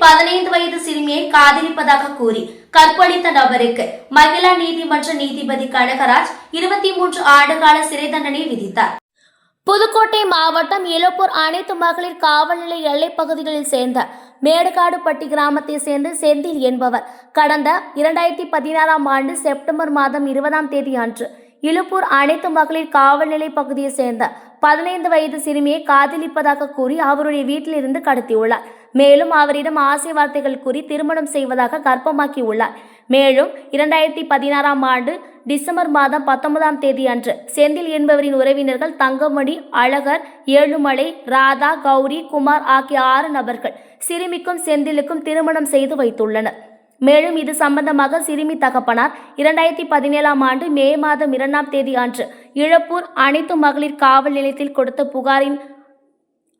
15 வயது சிறுமியை காதலிப்பதாக கூறி கற்பழித்த நபருக்கு மகிழா நீதிமன்ற நீதிபதி கனகராஜ் 23 ஆண்டுகால சிறை தண்டனை விதித்தார். புதுக்கோட்டை மாவட்டம் இலப்பூர் அனைத்து மகளிர் காவல் நிலைய எல்லைப் பகுதிகளில் சேர்ந்த மேடுகாடுப்பட்டி கிராமத்தை சேர்ந்த செந்தில் என்பவர் கடந்த 2016ஆம் ஆண்டு செப்டம்பர் மாதம் 20ஆம் தேதி அன்று இலப்பூர் அனைத்து மகளிர் காவல் நிலைய பகுதியை சேர்ந்த 15 வயது சிறுமியை காதலிப்பதாக கூறி அவருடைய வீட்டிலிருந்து கடத்தியுள்ளார். மேலும் அவரிடம் ஆசை வார்த்தைகள் கூறி திருமணம் செய்வதாக கர்ப்பமாக்கியுள்ளார். மேலும் 2016ஆம் ஆண்டு டிசம்பர் மாதம் 19ஆம் தேதி அன்று செந்தில் என்பவரின் உறவினர்கள் தங்கமணி, அழகர், ஏழுமலை, ராதா, கௌரி, குமார் ஆகிய 6 நபர்கள் சிறுமிக்கும் செந்திலுக்கும் திருமணம் செய்து வைத்துள்ளனர். மேலும் இது சம்பந்தமாக சிறுமி தகப்பனார் 2017ஆம் ஆண்டு மே மாதம் 2ஆம் தேதி அன்று இலப்பூர் அனைத்து மகளிர் காவல் நிலையத்தில் கொடுத்த புகாரின்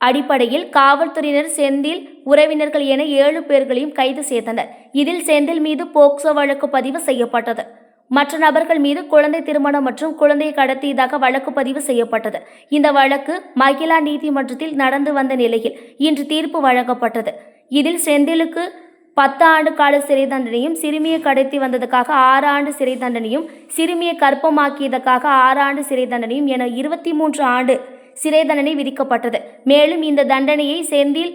அடிப்படையில் காவல்துறையினர் செந்தில் உறவினர்கள் என 7 பேர்களையும் கைது செய்தனர். இதில் செந்தில் மீது போக்சோ வழக்கு பதிவு செய்யப்பட்டது. மற்ற நபர்கள் மீது குழந்தை திருமணம் மற்றும் குழந்தையை கடத்தியதாக வழக்கு பதிவு செய்யப்பட்டது. இந்த வழக்கு மகிழா நீதிமன்றத்தில் நடந்து வந்த நிலையில் இன்று தீர்ப்பு வழங்கப்பட்டது. இதில் செந்திலுக்கு 10 ஆண்டு கால சிறை தண்டனையும், சிறுமியை கடத்தி வந்ததுக்காக 6 ஆண்டு சிறை தண்டனையும், சிறுமியை கர்ப்பமாக்கியதற்காக 6 ஆண்டு சிறை தண்டனையும் என 23 ஆண்டு சிறை தண்டனை விதிக்கப்பட்டது. மேலும் இந்த தண்டனையை செந்தில்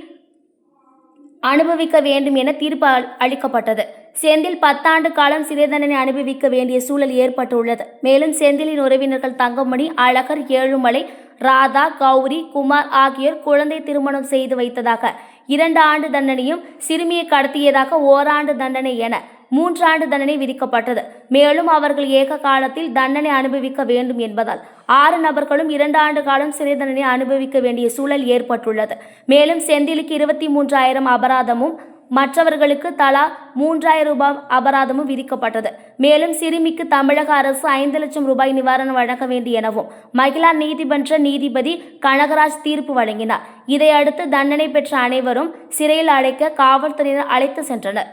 அனுபவிக்க வேண்டும் என தீர்ப்பு அளிக்கப்பட்டது. செந்தில் 10 ஆண்டு காலம் சிறை தண்டனை அனுபவிக்க வேண்டிய சூழல் ஏற்பட்டுள்ளது. மேலும் செந்திலின் உறவினர்கள் தங்கமணி, அழகர், ஏழுமலை, ராதா, கௌரி, குமார் ஆகியோர் குழந்தை திருமணம் செய்து வைத்ததாக 2 ஆண்டு தண்டனையும், சிறுமியை கடத்தியதாக 1 ஆண்டு தண்டனை என 3 ஆண்டு தண்டனை விதிக்கப்பட்டது. மேலும் அவர்கள் ஏக காலத்தில் தண்டனை அனுபவிக்க வேண்டும் என்பதால் 6 நபர்களும் 2 ஆண்டு காலம் சிறை தண்டனை அனுபவிக்க வேண்டிய சூழல் ஏற்பட்டுள்ளது. மேலும் செந்திலுக்கு 23,000 அபராதமும், மற்றவர்களுக்கு தலா 3,000 ரூபாய் அபராதமும் விதிக்கப்பட்டது. மேலும் சிறுமிக்கு தமிழக அரசு 5 லட்சம் ரூபாய் நிவாரணம் வழங்க வேண்டும் எனவும் மகிழா நீதிமன்ற நீதிபதி கனகராஜ் தீர்ப்பு வழங்கினார். இதையடுத்து தண்டனை பெற்ற அனைவரும் சிறையில் அடைக்க காவல்துறையினர் அழைத்து சென்றனர்.